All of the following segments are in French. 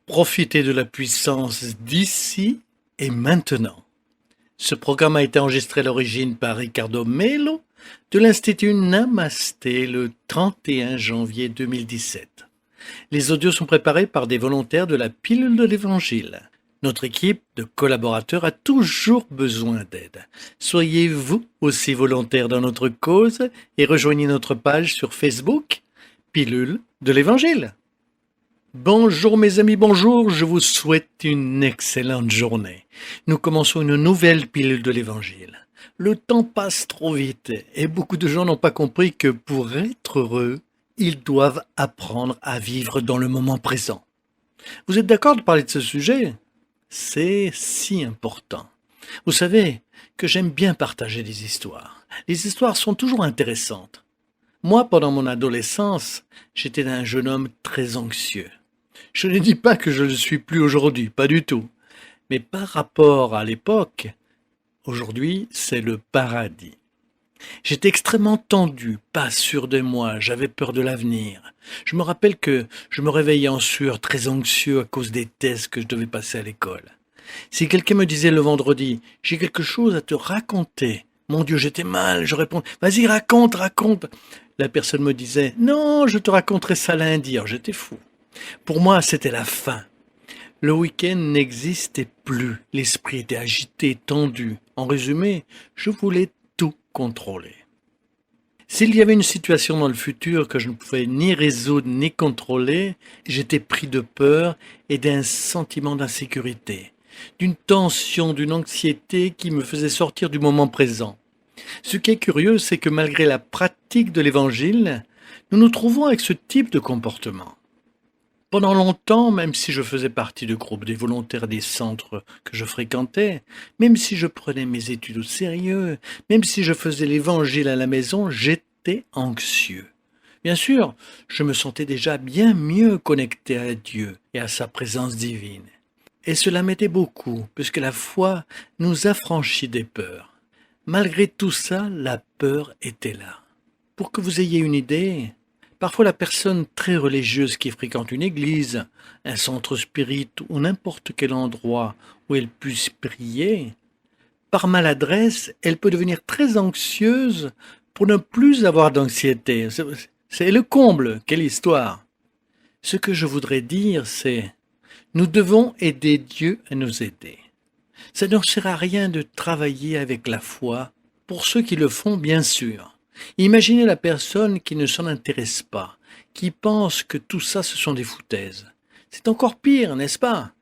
Profitez de la puissance d'ici et maintenant. Ce programme a été enregistré à l'origine par Ricardo Melo de l'Institut Namasté le 31 janvier 2017. Les audios sont préparés par des volontaires de la Pilule de l'Évangile. Notre équipe de collaborateurs a toujours besoin d'aide. Soyez vous aussi volontaires dans notre cause et rejoignez notre page sur Facebook, Pilule de l'Évangile. Bonjour mes amis, bonjour, je vous souhaite une excellente journée. Nous commençons une nouvelle pilule de l'Évangile. Le temps passe trop vite et beaucoup de gens n'ont pas compris que pour être heureux, ils doivent apprendre à vivre dans le moment présent. Vous êtes d'accord de parler de ce sujet ? C'est si important. Vous savez que j'aime bien partager des histoires. Les histoires sont toujours intéressantes. Moi, pendant mon adolescence, j'étais un jeune homme très anxieux. Je ne dis pas que je ne le suis plus aujourd'hui, pas du tout. Mais par rapport à l'époque, aujourd'hui, c'est le paradis. J'étais extrêmement tendu, pas sûr de moi, j'avais peur de l'avenir. Je me rappelle que je me réveillais en sueur, très anxieux à cause des tests que je devais passer à l'école. Si quelqu'un me disait le vendredi, « J'ai quelque chose à te raconter », mon Dieu, j'étais mal, je répondais, « Vas-y, raconte. » La personne me disait, « Non, je te raconterai ça lundi. » Alors j'étais fou. Pour moi, c'était la fin. Le week-end n'existait plus. L'esprit était agité, tendu. En résumé, je voulais tout contrôler. S'il y avait une situation dans le futur que je ne pouvais ni résoudre ni contrôler, j'étais pris de peur et d'un sentiment d'insécurité, d'une tension, d'une anxiété qui me faisait sortir du moment présent. Ce qui est curieux, c'est que malgré la pratique de l'Évangile, nous nous trouvons avec ce type de comportement. Pendant longtemps, même si je faisais partie de groupes des volontaires des centres que je fréquentais, même si je prenais mes études au sérieux, même si je faisais l'Évangile à la maison, j'étais anxieux. Bien sûr, je me sentais déjà bien mieux connecté à Dieu et à sa présence divine. Et cela m'aidait beaucoup, puisque la foi nous affranchit des peurs. Malgré tout ça, la peur était là. Pour que vous ayez une idée, parfois la personne très religieuse qui fréquente une église, un centre spirit ou n'importe quel endroit où elle puisse prier, par maladresse, elle peut devenir très anxieuse pour ne plus avoir d'anxiété. C'est le comble, quelle histoire! Ce que je voudrais dire, c'est nous devons aider Dieu à nous aider. Ça ne sert à rien de travailler avec la foi, pour ceux qui le font bien sûr. Imaginez la personne qui ne s'en intéresse pas, qui pense que tout ça ce sont des foutaises. C'est encore pire, n'est-ce pas?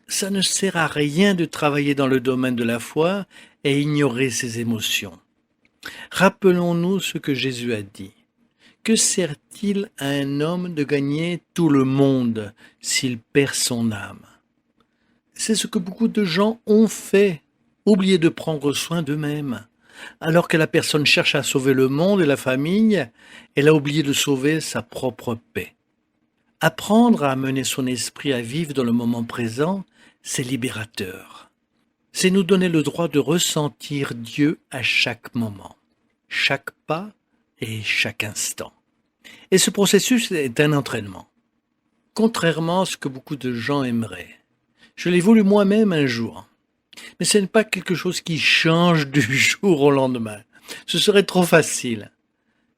Ça ne sert à rien de travailler dans le domaine de la foi et ignorer ses émotions. Rappelons-nous ce que Jésus a dit. Que sert-il à un homme de gagner tout le monde s'il perd son âme? C'est ce que beaucoup de gens ont fait, oublier de prendre soin d'eux-mêmes. Alors que la personne cherche à sauver le monde et la famille, elle a oublié de sauver sa propre paix. Apprendre à amener son esprit à vivre dans le moment présent, c'est libérateur. C'est nous donner le droit de ressentir Dieu à chaque moment, chaque pas et chaque instant. Et ce processus est un entraînement. Contrairement à ce que beaucoup de gens aimeraient. Je l'ai voulu moi-même un jour. Mais ce n'est pas quelque chose qui change du jour au lendemain. Ce serait trop facile.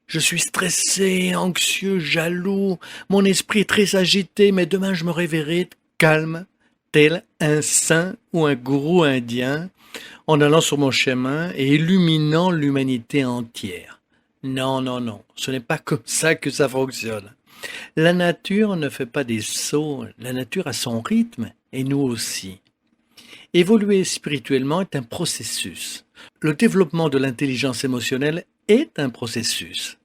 Je suis stressé, anxieux, jaloux, mon esprit est très agité, mais demain je me réveillerai calme, tel un saint ou un gourou indien, en allant sur mon chemin et illuminant l'humanité entière. Non, ce n'est pas comme ça que ça fonctionne. La nature ne fait pas des sauts, la nature a son rythme, et nous aussi. Évoluer spirituellement est un processus. Le développement de l'intelligence émotionnelle est un processus.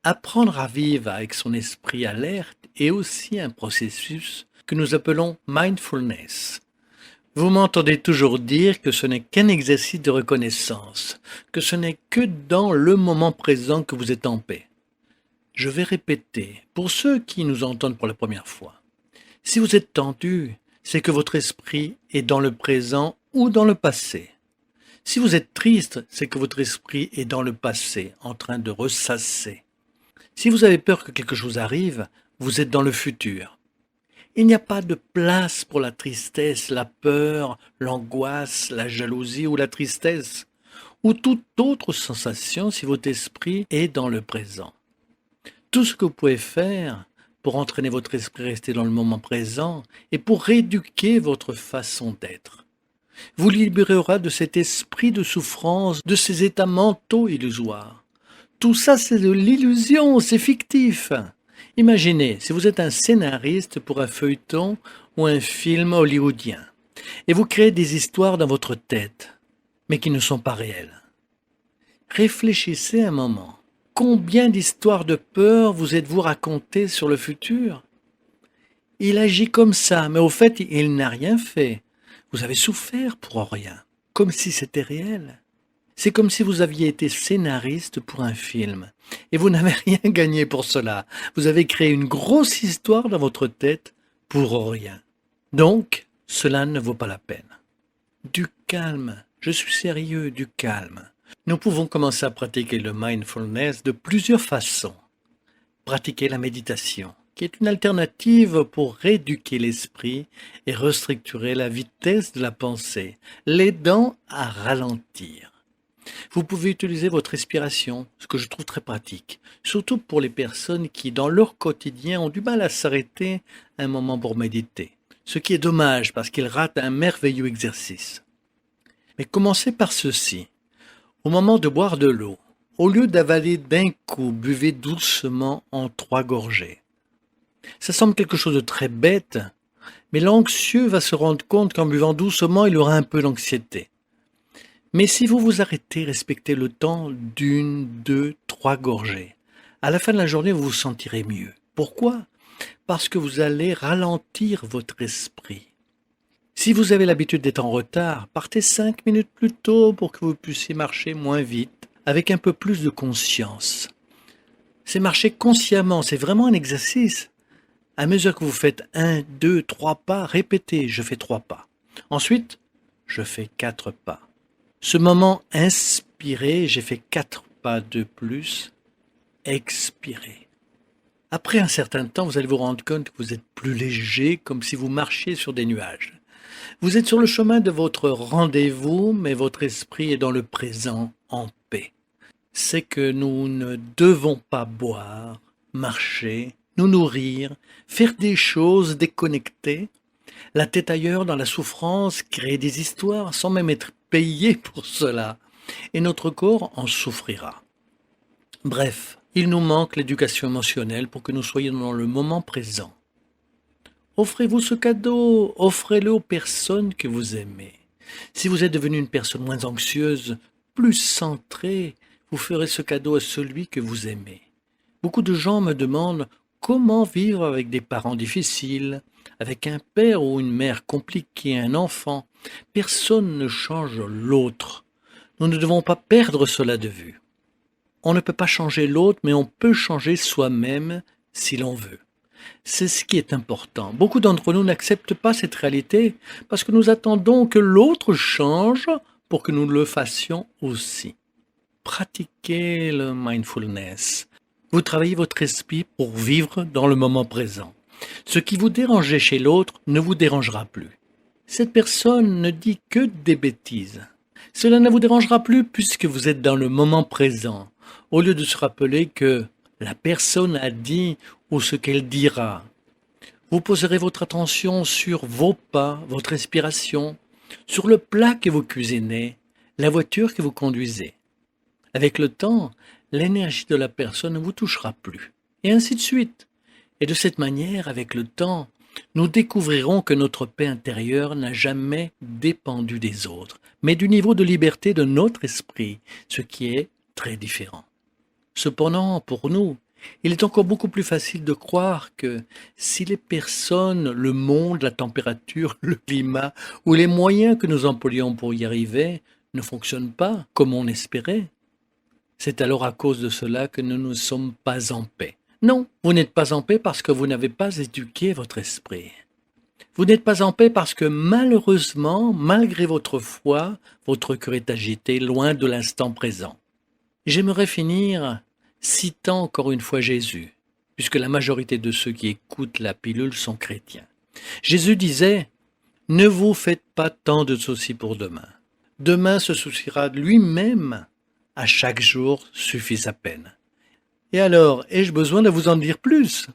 Apprendre à vivre avec son esprit alerte est aussi un processus que nous appelons mindfulness. Vous m'entendez toujours dire que ce n'est qu'un exercice de reconnaissance, que ce n'est que dans le moment présent que vous êtes en paix. Je vais répéter, pour ceux qui nous entendent pour la première fois. Si vous êtes tendu, c'est que votre esprit est dans le présent ou dans le passé. Si vous êtes triste, c'est que votre esprit est dans le passé, en train de ressasser. Si vous avez peur que quelque chose arrive, vous êtes dans le futur. Il n'y a pas de place pour la tristesse, la peur, l'angoisse, la jalousie ou la tristesse, ou toute autre sensation si votre esprit est dans le présent. Tout ce que vous pouvez faire pour entraîner votre esprit à rester dans le moment présent et pour rééduquer votre façon d'être vous libérera de cet esprit de souffrance, de ces états mentaux illusoires. Tout ça, c'est de l'illusion, c'est fictif. Imaginez, si vous êtes un scénariste pour un feuilleton ou un film hollywoodien, et vous créez des histoires dans votre tête, mais qui ne sont pas réelles. Réfléchissez un moment. Combien d'histoires de peur vous êtes-vous racontées sur le futur? Il agit comme ça, mais au fait, il n'a rien fait. Vous avez souffert pour rien, comme si c'était réel. C'est comme si vous aviez été scénariste pour un film, et vous n'avez rien gagné pour cela. Vous avez créé une grosse histoire dans votre tête pour rien. Donc, cela ne vaut pas la peine. Du calme, je suis sérieux, du calme. Nous pouvons commencer à pratiquer le mindfulness de plusieurs façons. Pratiquer la méditation, qui est une alternative pour rééduquer l'esprit et restructurer la vitesse de la pensée, l'aidant à ralentir. Vous pouvez utiliser votre respiration, ce que je trouve très pratique, surtout pour les personnes qui, dans leur quotidien, ont du mal à s'arrêter un moment pour méditer, ce qui est dommage parce qu'ils ratent un merveilleux exercice. Mais commencez par ceci. Au moment de boire de l'eau, au lieu d'avaler d'un coup, buvez doucement en 3 gorgées. Ça semble quelque chose de très bête, mais l'anxieux va se rendre compte qu'en buvant doucement, il aura un peu d'anxiété. Mais si vous vous arrêtez, respectez le temps d'1, 2, 3 gorgées. À la fin de la journée, vous vous sentirez mieux. Pourquoi? Parce que vous allez ralentir votre esprit. Si vous avez l'habitude d'être en retard, partez 5 minutes plus tôt pour que vous puissiez marcher moins vite, avec un peu plus de conscience. C'est marcher consciemment, c'est vraiment un exercice. À mesure que vous faites 1, 2, 3 pas, répétez, je fais 3 pas. Ensuite, je fais 4 pas. Ce moment, inspirez, j'ai fait 4 pas de plus, expirez. Après un certain temps, vous allez vous rendre compte que vous êtes plus léger, comme si vous marchiez sur des nuages. Vous êtes sur le chemin de votre rendez-vous, mais votre esprit est dans le présent, en paix. C'est que nous ne devons pas boire, marcher, nous nourrir, faire des choses déconnectées, la tête ailleurs dans la souffrance, créer des histoires sans même être payé pour cela, et notre corps en souffrira. Bref, il nous manque l'éducation émotionnelle pour que nous soyons dans le moment présent. Offrez-vous ce cadeau, offrez-le aux personnes que vous aimez. Si vous êtes devenu une personne moins anxieuse, plus centrée, vous ferez ce cadeau à celui que vous aimez. Beaucoup de gens me demandent comment vivre avec des parents difficiles, avec un père ou une mère compliquée, un enfant. Personne ne change l'autre. Nous ne devons pas perdre cela de vue. On ne peut pas changer l'autre, mais on peut changer soi-même si l'on veut. C'est ce qui est important. Beaucoup d'entre nous n'acceptent pas cette réalité parce que nous attendons que l'autre change pour que nous le fassions aussi. Pratiquez le mindfulness. Vous travaillez votre esprit pour vivre dans le moment présent. Ce qui vous dérangeait chez l'autre ne vous dérangera plus. Cette personne ne dit que des bêtises. Cela ne vous dérangera plus puisque vous êtes dans le moment présent, au lieu de se rappeler que la personne a dit ou ce qu'elle dira. Vous poserez votre attention sur vos pas, votre respiration, sur le plat que vous cuisinez, la voiture que vous conduisez. Avec le temps, l'énergie de la personne ne vous touchera plus, et ainsi de suite. Et de cette manière, avec le temps, nous découvrirons que notre paix intérieure n'a jamais dépendu des autres, mais du niveau de liberté de notre esprit, ce qui est très différent. Cependant, pour nous, il est encore beaucoup plus facile de croire que si les personnes, le monde, la température, le climat ou les moyens que nous employons pour y arriver ne fonctionnent pas comme on espérait, c'est alors à cause de cela que nous ne sommes pas en paix. Non, vous n'êtes pas en paix parce que vous n'avez pas éduqué votre esprit. Vous n'êtes pas en paix parce que malheureusement, malgré votre foi, votre cœur est agité, loin de l'instant présent. J'aimerais finir citant encore une fois Jésus, puisque la majorité de ceux qui écoutent la pilule sont chrétiens. Jésus disait, « Ne vous faites pas tant de soucis pour demain. Demain se souciera de lui-même. À chaque jour suffit sa peine. » Et alors, ai-je besoin de vous en dire plus?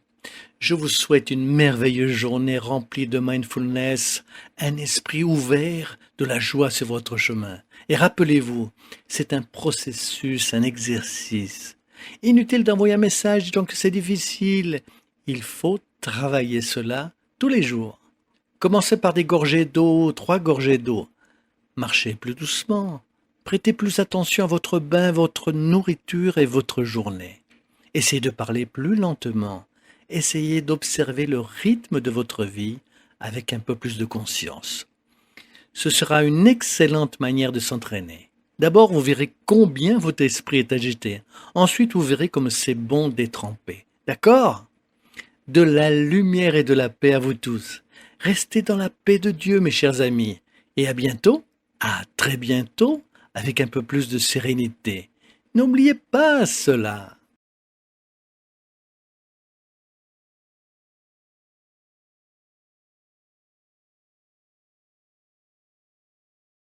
Je vous souhaite une merveilleuse journée remplie de mindfulness, un esprit ouvert, de la joie sur votre chemin. Et rappelez-vous, c'est un processus, un exercice. Inutile d'envoyer un message disant que c'est difficile. Il faut travailler cela tous les jours. Commencez par des gorgées d'eau, 3 gorgées d'eau. Marchez plus doucement. Prêtez plus attention à votre bain, votre nourriture et votre journée. Essayez de parler plus lentement. Essayez d'observer le rythme de votre vie avec un peu plus de conscience. Ce sera une excellente manière de s'entraîner. D'abord, vous verrez combien votre esprit est agité. Ensuite, vous verrez comme c'est bon détremper. D'accord? De la lumière et de la paix à vous tous. Restez dans la paix de Dieu, mes chers amis. Et à bientôt, à très bientôt, avec un peu plus de sérénité. N'oubliez pas cela.